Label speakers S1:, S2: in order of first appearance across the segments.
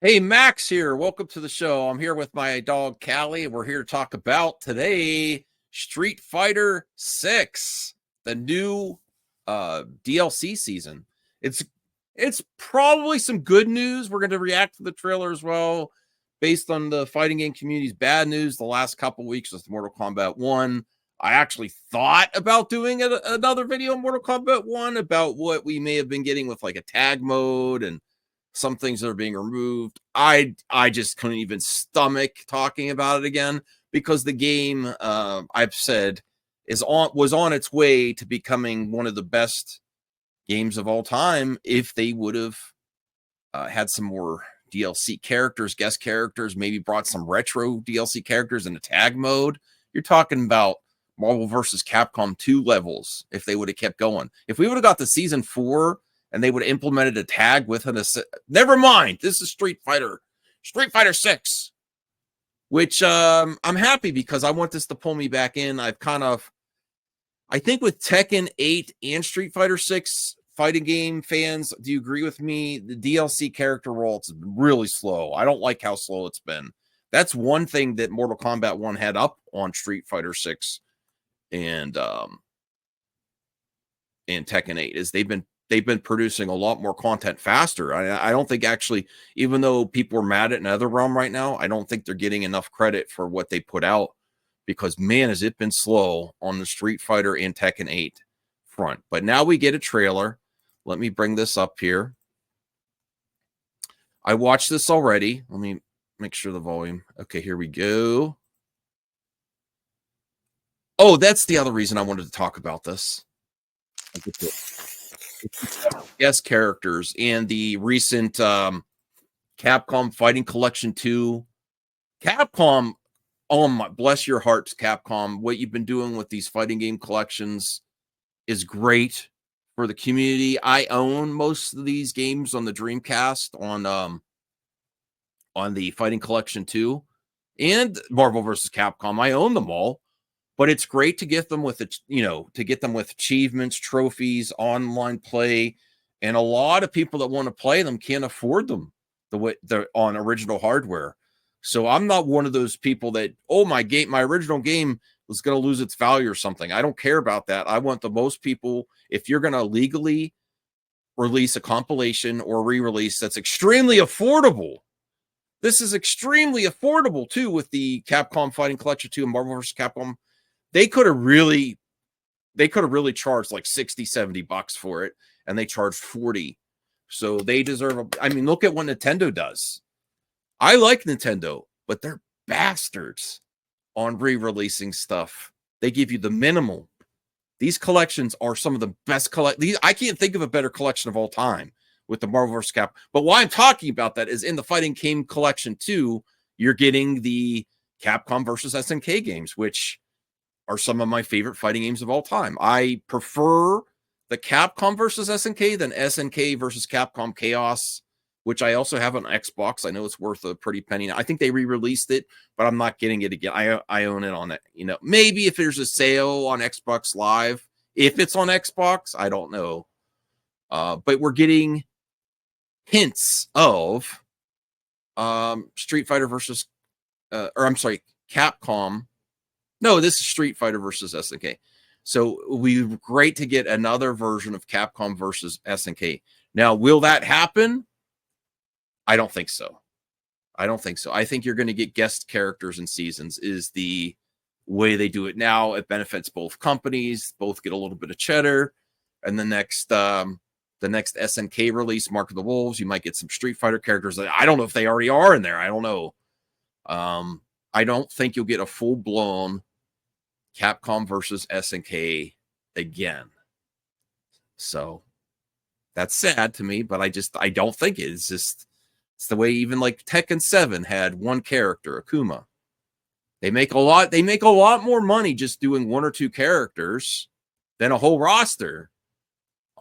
S1: Hey, Max here. Welcome to the show. I'm here with my dog, Callie. We're here to talk about today Street Fighter 6, the new DLC season. It's probably some good news. We're going to react to the trailer as well based on the fighting game community's bad news the last couple weeks with Mortal Kombat 1. I actually thought about doing another video on Mortal Kombat 1 about what we may have been getting with like a tag mode and some things that are being removed. I just couldn't even stomach talking about it again because the game, I've said, was on its way to becoming one of the best games of all time if they would have had some more DLC characters, guest characters, maybe brought some retro DLC characters in a tag mode. You're talking about Marvel vs. Capcom 2 levels if they would have kept going. If we would have got to season 4 and they would have implemented a tag with an never mind. This is Street Fighter 6, which I'm happy because I want this to pull me back in. I think with Tekken 8 and Street Fighter 6 fighting game fans, do you agree with me? The DLC character rollouts have been really slow. I don't like how slow it's been. That's one thing that Mortal Kombat 1 had up on Street Fighter 6 and Tekken 8 is they've been producing a lot more content faster. I don't think actually, even though people are mad at NetherRealm right now, I don't think they're getting enough credit for what they put out because, man, has it been slow on the Street Fighter and Tekken 8 front. But now we get a trailer. Let me bring this up here. I watched this already. Let me make sure the volume. Okay, here we go. Oh, that's the other reason I wanted to talk about this. Guest characters and the recent Capcom Fighting Collection 2. Capcom, oh my, bless your hearts, Capcom. What you've been doing with these fighting game collections is great for the community. I own most of these games on the Dreamcast on the Fighting Collection 2 and Marvel vs. Capcom. I own them all. But it's great to get them with achievements, trophies, online play, and a lot of people that want to play them can't afford them the way they're on original hardware. So I'm not one of those people that, oh, my original game was going to lose its value or something. I don't care about that. I want the most people, if you're going to legally release a compilation or re-release that's extremely affordable. This is extremely affordable too with the Capcom Fighting Collection 2 and Marvel vs. Capcom. They could have really charged like $60-$70 for it, and they charged $40. So they deserve I mean, look at what Nintendo does. I like Nintendo, but they're bastards on re-releasing stuff. They give you the minimal. These collections are some of the best I can't think of a better collection of all time with the Marvel vs. Capcom. But why I'm talking about that is in the Fighting Game Collection 2, you're getting the Capcom versus SNK games, which are some of my favorite fighting games of all time. I prefer the Capcom versus SNK than SNK versus Capcom Chaos, which I also have on Xbox. I know it's worth a pretty penny. I think they re-released it, but I'm not getting it again. I own it on it. Maybe if there's a sale on Xbox Live, if it's on Xbox, I don't know. But we're getting hints of Street Fighter versus, Capcom. No, this is Street Fighter versus SNK. So we great to get another version of Capcom versus SNK. Now, will that happen? I don't think so. I think you're going to get guest characters and seasons is the way they do it now. It benefits both companies. Both get a little bit of cheddar. And the next SNK release, Mark of the Wolves, you might get some Street Fighter characters. I don't know if they already are in there. I don't know. I don't think you'll get a full-blown Capcom versus SNK again. So that's sad to me, but I don't think it. It's the way even like Tekken 7 had one character, Akuma. They make a lot more money just doing one or two characters than a whole roster.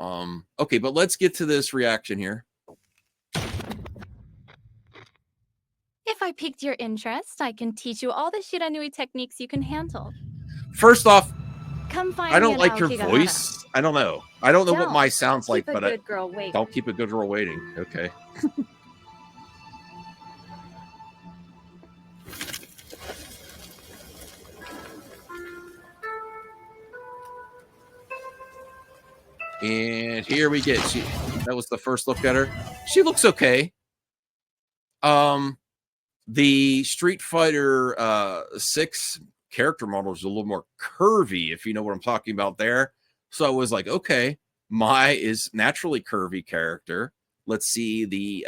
S1: Okay, but let's get to this reaction here.
S2: If I piqued your interest, I can teach you all the Shiranui techniques you can handle.
S1: First off,
S2: Come find
S1: I
S2: me
S1: don't
S2: in
S1: like your
S2: Aokigahara.
S1: voice. I don't know. I don't know what my sounds like,
S2: Keep a
S1: but
S2: good girl waiting.
S1: don't keep a good girl waiting. Okay. And here we get that was the first look at her. She looks okay. The Street Fighter 6 character model is a little more curvy, if you know what I'm talking about there. So I was like, okay, Mai is naturally curvy character. Let's see the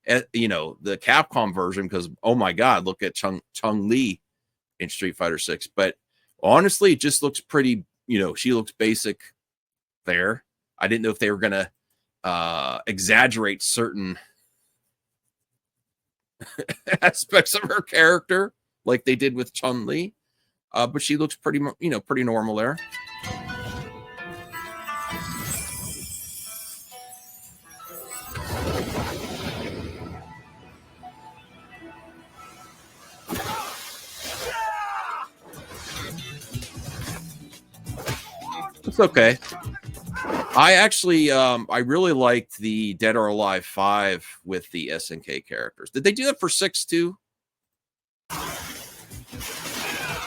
S1: the Capcom version, because oh my god, look at Chung Li in Street Fighter 6. But honestly, it just looks pretty, she looks basic there. I didn't know if they were gonna exaggerate certain aspects of her character like they did with Chun Li, but she looks pretty normal there. It's okay. I actually, I really liked the Dead or Alive 5 with the SNK characters. Did they do that for 6 too?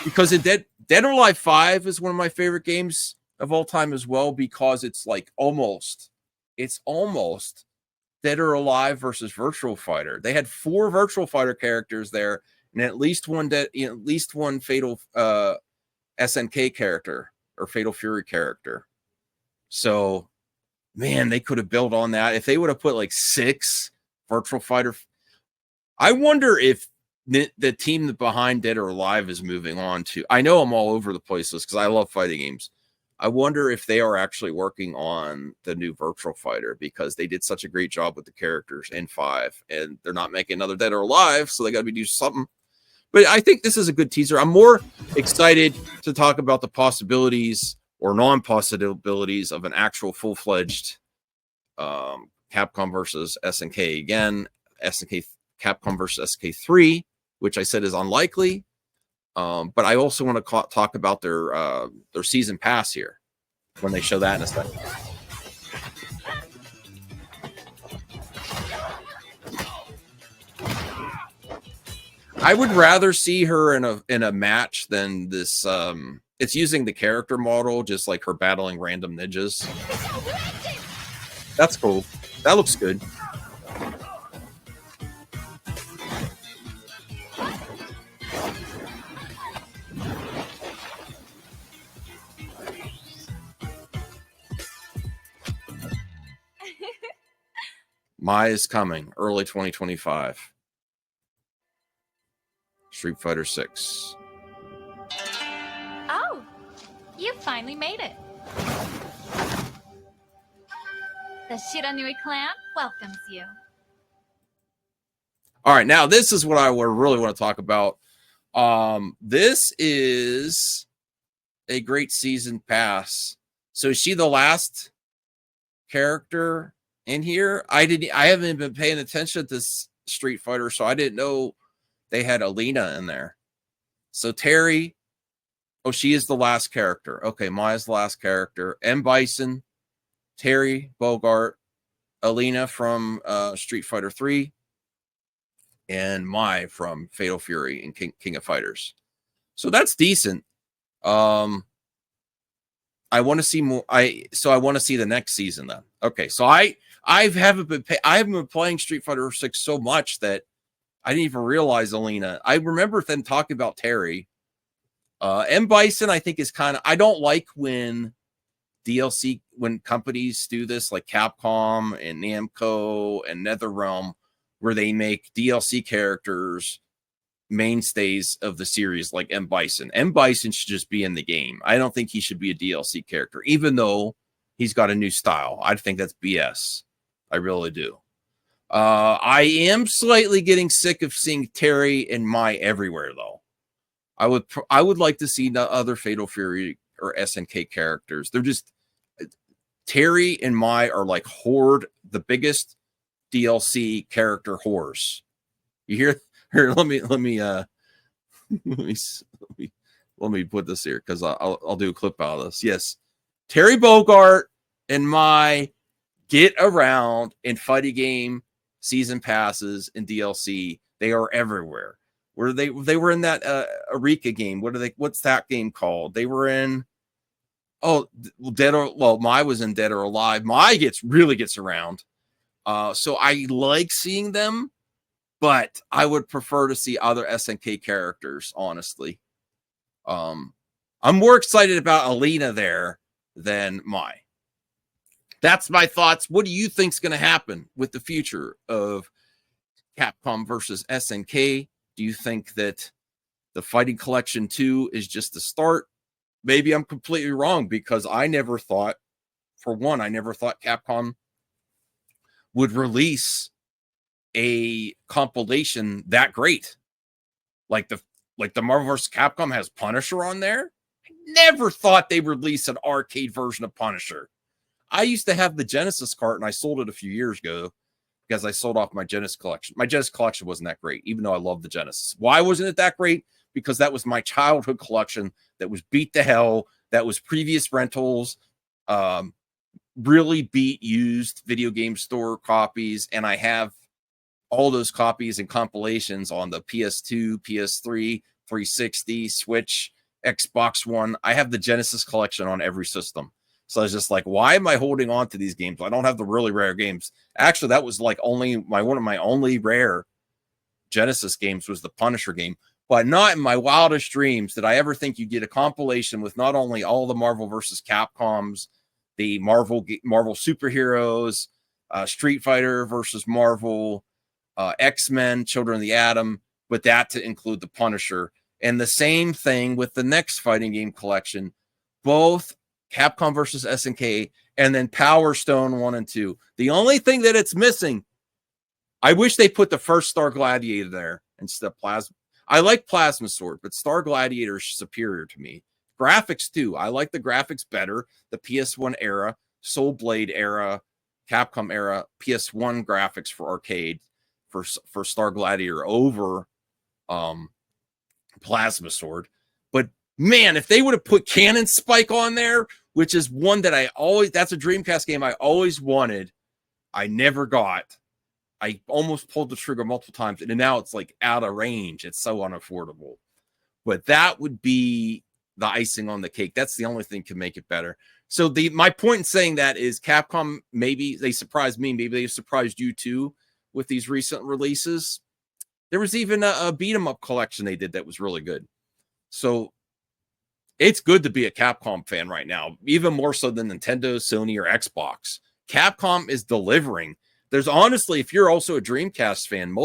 S1: Because in Dead or Alive 5 is one of my favorite games of all time as well, because it's like almost Dead or Alive versus Virtual Fighter. They had 4 Virtual Fighter characters there, and at least one Fatal SNK character or Fatal Fury character. So, man, they could have built on that. If they would have put like 6 Virtual Fighter, I wonder if the team behind Dead or Alive is moving on to. I know I'm all over the place because I love fighting games. I wonder if they are actually working on the new Virtual Fighter, because they did such a great job with the characters in 5, and they're not making another Dead or Alive, so they got to be doing something. But I think this is a good teaser. I'm more excited to talk about the possibilities or non-possibilities of an actual full-fledged Capcom versus SNK. Again, Capcom versus SNK 3, which I said is unlikely. But I also want to talk about their season pass here when they show that in a second. I would rather see her in a match than this. It's using the character model, just like her battling random ninjas. That's cool. That looks good. Mai is coming early 2025. Street Fighter 6.
S2: Oh, you finally made it. The Shiranui clan welcomes you.
S1: All right, now this is what I really want to talk about. This is a great season pass. So is she the last character in here? I haven't been paying attention to this Street Fighter, so I didn't know they had Alina in there. So Terry, she is the last character. Okay, Maya's the last character. M. Bison, Terry Bogart, Alina from Street Fighter 3, and Mai from Fatal Fury and King of Fighters. So that's decent. I want to see more. I want to see the next season then. Okay, so I haven't been playing Street Fighter 6 so much that I didn't even realize Alina. I remember them talking about Terry. M. Bison, I think, is kind of. I don't like when companies do this, like Capcom and Namco and NetherRealm, where they make DLC characters mainstays of the series, like M. Bison. M. Bison should just be in the game. I don't think he should be a DLC character, even though he's got a new style. I think that's BS. I really do. I am slightly getting sick of seeing Terry and Mai everywhere, though. I would like to see the other Fatal Fury or SNK characters. They're just Terry and Mai are like Horde, the biggest DLC character whores. You hear? Here, let me put this here, because I'll do a clip out of this. Yes, Terry Bogart and Mai get around in fighting game season passes and DLC. They are everywhere. Where they were in that Eureka game. What's that game called? They were in Oh, my was in Dead or Alive. My really gets around. So I like seeing them, but I would prefer to see other SNK characters, honestly. I'm more excited about Alina there than Mai. That's my thoughts. What do you think's going to happen with the future of Capcom versus SNK? Do you think that the Fighting Collection 2 is just the start? Maybe I'm completely wrong, because I never thought Capcom would release a compilation that great. Like the Marvel vs. Capcom has Punisher on there. I never thought they'd release an arcade version of Punisher. I used to have the Genesis cart, and I sold it a few years ago because I sold off my Genesis collection. My Genesis collection wasn't that great, even though I love the Genesis. Why wasn't it that great? Because that was my childhood collection that was beat to hell, that was previous rentals, really beat used video game store copies, and I have all those copies and compilations on the PS2, PS3, 360, Switch, Xbox One. I have the Genesis collection on every system. So I was just like, why am I holding on to these games? I don't have the really rare games. Actually, that was like one of my only rare Genesis games was the Punisher game. But not in my wildest dreams did I ever think you'd get a compilation with not only all the Marvel versus Capcoms, the Marvel superheroes, Street Fighter versus Marvel, X-Men, Children of the Atom, but that to include the Punisher. And the same thing with the next fighting game collection, both Capcom versus SNK, and then Power Stone 1 and 2. The only thing that it's missing, I wish they put the first Star Gladiator there instead of Plasma. I like Plasma Sword, but Star Gladiator is superior to me. Graphics too. I like the graphics better. The PS1 era, Soul Blade era, Capcom era, PS1 graphics for arcade for Star Gladiator over Plasma Sword. But man, if they would have put Cannon Spike on there, which is one that that's a Dreamcast game I always wanted, I never got. I almost pulled the trigger multiple times, and now it's like out of range. It's so unaffordable. But that would be the icing on the cake. That's the only thing can make it better. So my point in saying that is Capcom, maybe they surprised me. Maybe they surprised you too with these recent releases. There was even a beat 'em up collection they did that was really good. So it's good to be a Capcom fan right now, even more so than Nintendo, Sony, or Xbox. Capcom is delivering. There's honestly, if you're also a Dreamcast fan,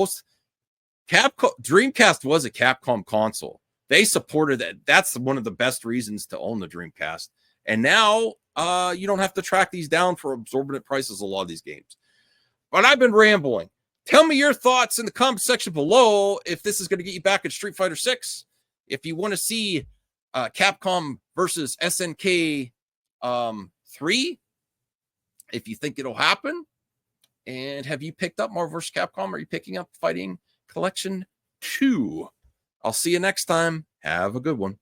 S1: Dreamcast was a Capcom console. They supported that. That's one of the best reasons to own the Dreamcast. And now you don't have to track these down for exorbitant prices, a lot of these games. But I've been rambling. Tell me your thoughts in the comment section below if this is going to get you back in Street Fighter 6. If you want to see Capcom versus SNK 3, if you think it'll happen. And have you picked up Marvel vs. Capcom? Are you picking up Fighting Collection 2? I'll see you next time. Have a good one.